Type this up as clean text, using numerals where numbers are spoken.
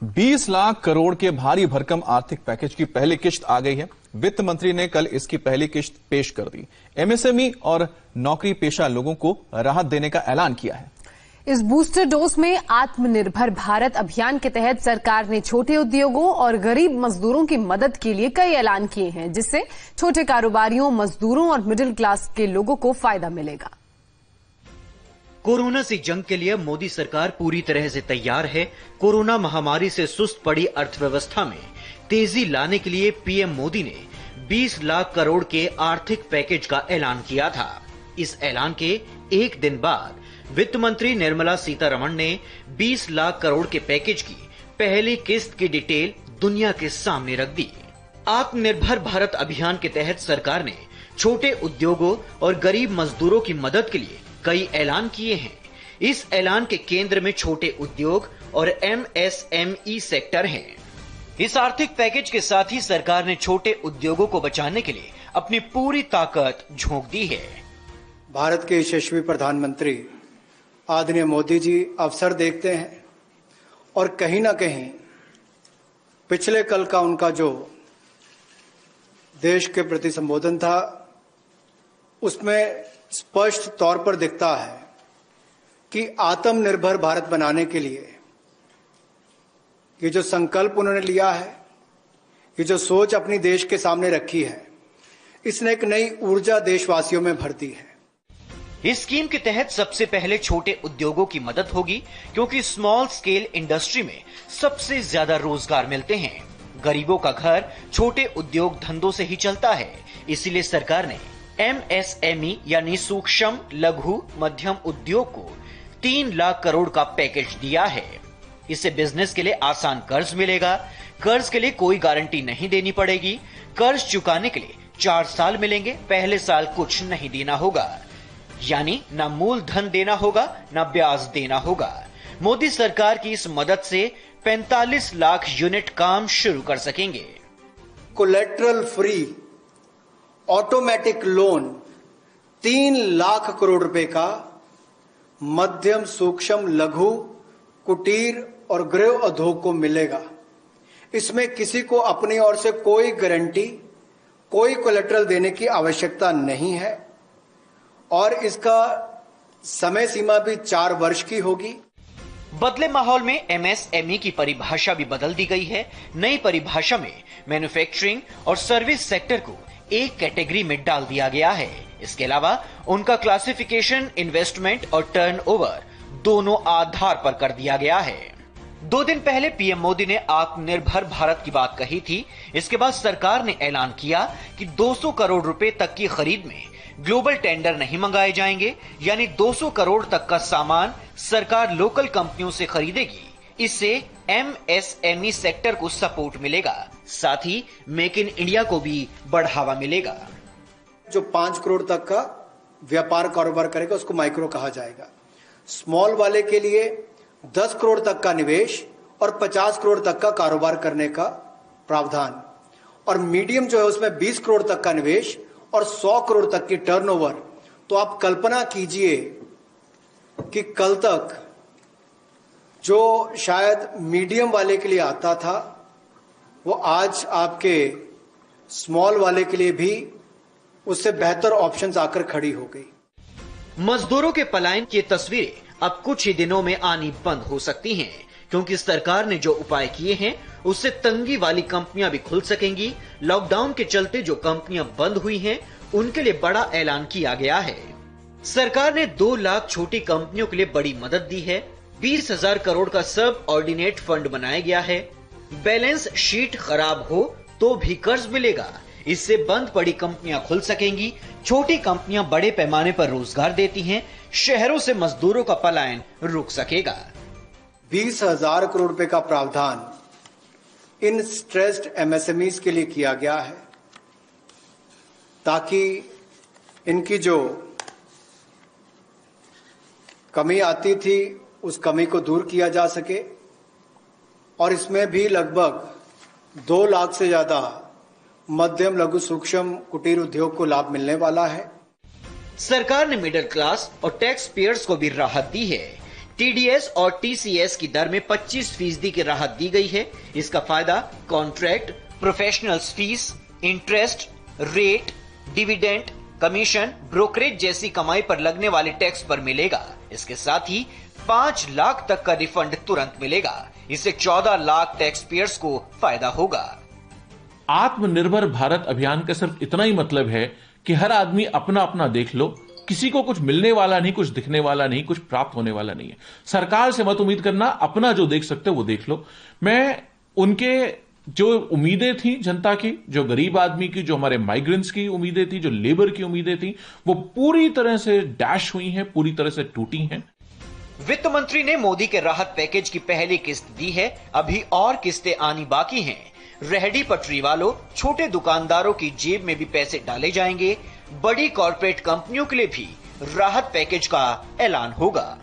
20 लाख करोड़ के भारी भरकम आर्थिक पैकेज की पहली किश्त आ गई है। वित्त मंत्री ने कल इसकी पहली किश्त पेश कर दी। एमएसएमई और नौकरी पेशा लोगों को राहत देने का ऐलान किया है। इस बूस्टर डोज में आत्मनिर्भर भारत अभियान के तहत सरकार ने छोटे उद्योगों और गरीब मजदूरों की मदद के लिए कई ऐलान किए हैं, जिससे छोटे कारोबारियों, मजदूरों और मिडिल क्लास के लोगों को फायदा मिलेगा। कोरोना से जंग के लिए मोदी सरकार पूरी तरह से तैयार है। कोरोना महामारी से सुस्त पड़ी अर्थव्यवस्था में तेजी लाने के लिए पीएम मोदी ने 20 लाख करोड़ के आर्थिक पैकेज का ऐलान किया था। इस ऐलान के एक दिन बाद वित्त मंत्री निर्मला सीतारमण ने 20 लाख करोड़ के पैकेज की पहली किस्त की डिटेल दुनिया के सामने रख दी। आत्मनिर्भर भारत अभियान के तहत सरकार ने छोटे उद्योगों और गरीब मजदूरों की मदद के लिए कई ऐलान किए हैं। इस ऐलान के केंद्र में छोटे उद्योग और एमएसएमई सेक्टर हैं। इस आर्थिक पैकेज के साथ ही सरकार ने छोटे उद्योगों को बचाने के लिए अपनी पूरी ताकत झोंक दी है। भारत के यशस्वी प्रधानमंत्री आदरणीय मोदी जी अवसर देखते हैं और कहीं ना कहीं पिछले कल का उनका जो देश के प्रति संबोधन था, उसमें स्पष्ट तौर पर दिखता है कि आत्मनिर्भर भारत बनाने के लिए ये जो संकल्प उन्होंने लिया है, ये जो सोच अपनी देश के सामने रखी है, इसने एक नई ऊर्जा देशवासियों में भर दी है। इस स्कीम के तहत सबसे पहले छोटे उद्योगों की मदद होगी, क्योंकि स्मॉल स्केल इंडस्ट्री में सबसे ज्यादा रोजगार मिलते हैं। गरीबों का घर छोटे उद्योग धंधों से ही चलता है। इसीलिए सरकार ने एमएसएमई यानी सूक्ष्म लघु मध्यम उद्योग को 3 लाख करोड़ का पैकेज दिया है। इससे बिजनेस के लिए आसान कर्ज मिलेगा। कर्ज के लिए कोई गारंटी नहीं देनी पड़ेगी। कर्ज चुकाने के लिए 4 साल मिलेंगे। पहले साल कुछ नहीं देना होगा, यानी ना मूलधन देना होगा, ना ब्याज देना होगा। मोदी सरकार की इस मदद से 45 लाख यूनिट काम शुरू कर सकेंगे। Collateral free automatic loan 3 lakh crore रुपए का मध्यम सूक्ष्म लघु कुटीर और गृह उद्योग को मिलेगा। इसमें किसी को अपनी ओर से कोई गारंटी, कोई कोलेटरल देने की आवश्यकता नहीं है और इसका समय सीमा भी 4 वर्ष की होगी। बदले माहौल में एमएसएमई की परिभाषा भी बदल दी गई है। नई परिभाषा में मैन्युफैक्चरिंग और सर्विस सेक्टर को एक कैटेगरी में डाल दिया गया है। इसके अलावा उनका क्लासिफिकेशन इन्वेस्टमेंट और टर्नओवर दोनों आधार पर कर दिया गया है। 2 दिन पहले पीएम मोदी ने आत्मनिर्भर भारत की बात कही थी। इसके बाद सरकार ने ऐलान किया कि 200 करोड़ रुपए तक की खरीद में ग्लोबल टेंडर नहीं मंगाए जाएंगे, यानी 200 करोड़ तक का सामान सरकार लोकल कंपनियों से खरीदेगी। इससे एमएसएमई सेक्टर को सपोर्ट मिलेगा, साथ ही मेक इन इंडिया को भी बढ़ावा मिलेगा। जो 5 करोड़ तक का व्यापार कारोबार करेगा उसको माइक्रो कहा जाएगा। स्मॉल वाले के लिए 10 करोड़ तक का निवेश और 50 करोड़ तक का कारोबार करने का प्रावधान, और मीडियम जो है उसमें 20 करोड़ तक का निवेश और 100 करोड़ तक की टर्नओवर। तो आप कल्पना कीजिए कि कल तक जो शायद मीडियम वाले के लिए आता था, वो आज आपके स्मॉल वाले के लिए भी उससे बेहतर ऑप्शंस आकर खड़ी हो गई। मजदूरों के पलायन की तस्वीरें अब कुछ ही दिनों में आनी बंद हो सकती हैं, क्योंकि सरकार ने जो उपाय किए हैं उससे तंगी वाली कंपनियां भी खुल सकेंगी। लॉकडाउन के चलते जो कंपनियां बंद हुई हैं, उनके लिए बड़ा ऐलान किया गया है। सरकार ने 2 लाख छोटी कंपनियों के लिए बड़ी मदद दी है। 20,000 करोड़ का सब ऑर्डिनेट फंड बनाया गया है। बैलेंस शीट खराब हो तो भी कर्ज मिलेगा। इससे बंद पड़ी कंपनियां खुल सकेंगी। छोटी कंपनियां बड़े पैमाने पर रोजगार देती हैं। शहरों से मजदूरों का पलायन रुक सकेगा। 20,000 करोड़ रुपए का प्रावधान इन स्ट्रेस्ड एमएसएमईज के लिए किया गया है, ताकि इनकी जो कमी आती थी उस कमी को दूर किया जा सके। और इसमें भी लगभग 2 लाख से ज्यादा मध्यम लघु सूक्ष्म कुटीर उद्योग को लाभ मिलने वाला है। सरकार ने मिडिल क्लास और टैक्स पेयर्स को भी राहत दी है। टीडीएस और टीसीएस की दर में 25% की राहत दी गई है। इसका फायदा contract, professionals fees, interest, rate, dividend, commission, brokerage जैसी कमाई पर लगने वाले टैक्स पर मिलेगा। इसके साथ ही 5 लाख तक का रिफंड तुरंत मिलेगा। इससे 14 लाख टैक्स पेयर्स को फायदा होगा। आत्मनिर्भर भारत अभियान का सिर्फ इतना ही मतलब है कि हर आदमी अपना अपना देख लो, किसी को कुछ मिलने वाला नहीं, कुछ दिखने वाला नहीं, कुछ प्राप्त होने वाला नहीं है। सरकार से मत उम्मीद करना, अपना जो देख सकते हो वो देख लो। मैं उनके जो उम्मीदें थी जनता की, जो गरीब आदमी की, जो हमारे माइग्रेंट्स की उम्मीदें थी, जो लेबर की उम्मीदें थी, वो पूरी तरह से डैश हुई हैं, पूरी तरह से टूटी हैं। वित्त मंत्री ने मोदी के राहत पैकेज की पहली किस्त दी है। अभी और किस्तें आनी बाकी हैं। रेहड़ी पटरी वालों, छोटे दुकानदारों की जेब में भी पैसे डाले जाएंगे। बड़ी कॉर्पोरेट कंपनियों के लिए भी राहत पैकेज का ऐलान होगा।